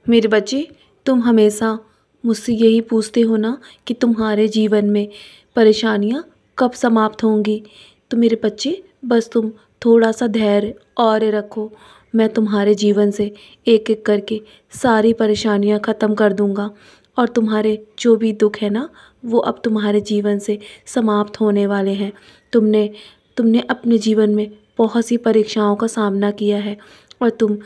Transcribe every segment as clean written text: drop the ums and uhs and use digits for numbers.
मेरे बच्चे, तुम हमेशा मुझसे यही पूछते हो ना कि तुम्हारे जीवन में परेशानियाँ कब समाप्त होंगी। तो मेरे बच्चे, बस तुम थोड़ा सा धैर्य और रखो। मैं तुम्हारे जीवन से एक एक करके सारी परेशानियाँ ख़त्म कर दूँगा और तुम्हारे जो भी दुख है ना, वो अब तुम्हारे जीवन से समाप्त होने वाले हैं। तुमने तुमने अपने जीवन में बहुत सी परीक्षाओं का सामना किया है और तुम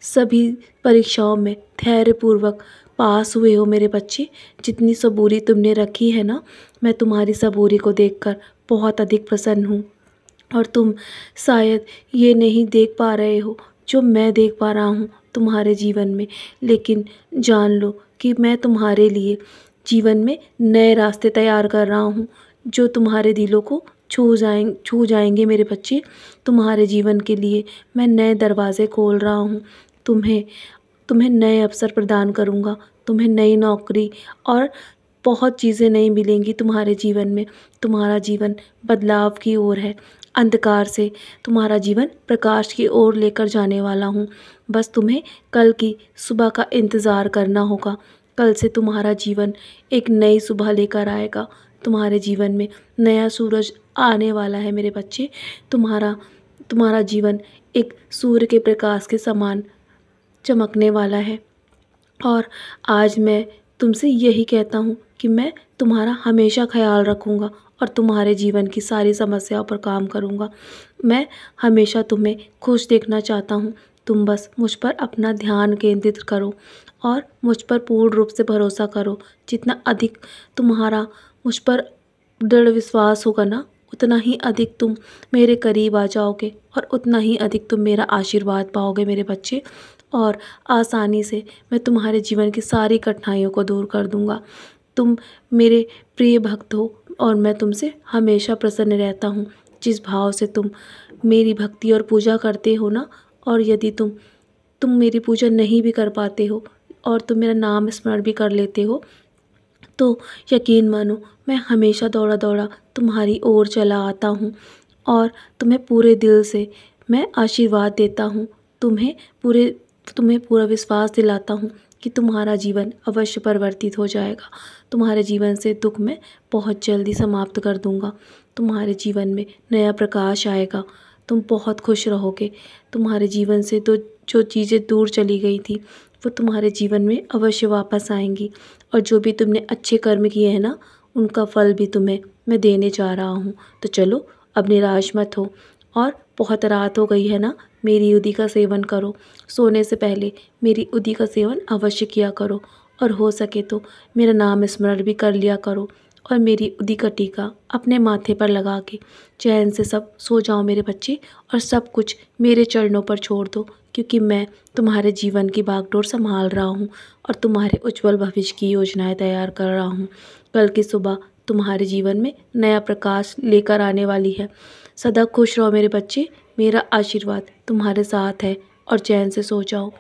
सभी परीक्षाओं में धैर्यपूर्वक पास हुए हो मेरे बच्चे। जितनी सबूरी तुमने रखी है ना, मैं तुम्हारी सबूरी को देखकर बहुत अधिक प्रसन्न हूँ। और तुम शायद ये नहीं देख पा रहे हो जो मैं देख पा रहा हूँ तुम्हारे जीवन में, लेकिन जान लो कि मैं तुम्हारे लिए जीवन में नए रास्ते तैयार कर रहा हूँ जो तुम्हारे दिलों को छू जाएंगे मेरे बच्चे। तुम्हारे जीवन के लिए मैं नए दरवाज़े खोल रहा हूँ। तुम्हें तुम्हें नए अवसर प्रदान करूँगा, तुम्हें नई नौकरी और बहुत चीज़ें नई मिलेंगी तुम्हारे जीवन में। तुम्हारा जीवन बदलाव की ओर है, अंधकार से तुम्हारा जीवन प्रकाश की ओर लेकर जाने वाला हूँ। बस तुम्हें कल की सुबह का इंतज़ार करना होगा। कल से तुम्हारा जीवन एक नई सुबह लेकर आएगा। तुम्हारे जीवन में नया सूरज आने वाला है मेरे बच्चे। तुम्हारा तुम्हारा जीवन एक सूर्य के प्रकाश के समान चमकने वाला है। और आज मैं तुमसे यही कहता हूँ कि मैं तुम्हारा हमेशा ख्याल रखूँगा और तुम्हारे जीवन की सारी समस्याओं पर काम करूँगा। मैं हमेशा तुम्हें खुश देखना चाहता हूँ। तुम बस मुझ पर अपना ध्यान केंद्रित करो और मुझ पर पूर्ण रूप से भरोसा करो। जितना अधिक तुम्हारा मुझ पर दृढ़ विश्वास होगा ना, उतना ही अधिक तुम मेरे करीब आ जाओगे और उतना ही अधिक तुम मेरा आशीर्वाद पाओगे मेरे बच्चे। और आसानी से मैं तुम्हारे जीवन की सारी कठिनाइयों को दूर कर दूँगा। तुम मेरे प्रिय भक्त हो और मैं तुमसे हमेशा प्रसन्न रहता हूँ। जिस भाव से तुम मेरी भक्ति और पूजा करते हो ना, और यदि तुम मेरी पूजा नहीं भी कर पाते हो और तुम मेरा नाम स्मरण भी कर लेते हो, तो यकीन मानो मैं हमेशा दौड़ा दौड़ा तुम्हारी ओर चला आता हूँ और तुम्हें पूरे दिल से मैं आशीर्वाद देता हूँ। तुम्हें पूरा विश्वास दिलाता हूँ कि तुम्हारा जीवन अवश्य परिवर्तित हो जाएगा। तुम्हारे जीवन से दुख मैं बहुत जल्दी समाप्त कर दूँगा। तुम्हारे जीवन में नया प्रकाश आएगा। तुम बहुत खुश रहोगे। तुम्हारे जीवन से तो जो चीज़ें दूर चली गई थी, वो तुम्हारे जीवन में अवश्य वापस आएंगी। और जो भी तुमने अच्छे कर्म किए हैं ना, उनका फल भी तुम्हें मैं देने जा रहा हूँ। तो चलो, अब निराश मत हो। और बहुत रात हो गई है ना, मेरी उदी का सेवन करो। सोने से पहले मेरी उदी का सेवन अवश्य किया करो और हो सके तो मेरा नाम स्मरण भी कर लिया करो। और मेरी उदी का टीका अपने माथे पर लगा के चैन से सब सो जाओ मेरे बच्चे, और सब कुछ मेरे चरणों पर छोड़ दो, क्योंकि मैं तुम्हारे जीवन की बागडोर संभाल रहा हूँ और तुम्हारे उज्जवल भविष्य की योजनाएं तैयार कर रहा हूँ। कल की सुबह तुम्हारे जीवन में नया प्रकाश लेकर आने वाली है। सदा खुश रहो मेरे बच्चे। मेरा आशीर्वाद तुम्हारे साथ है और चैन से सो जाओ।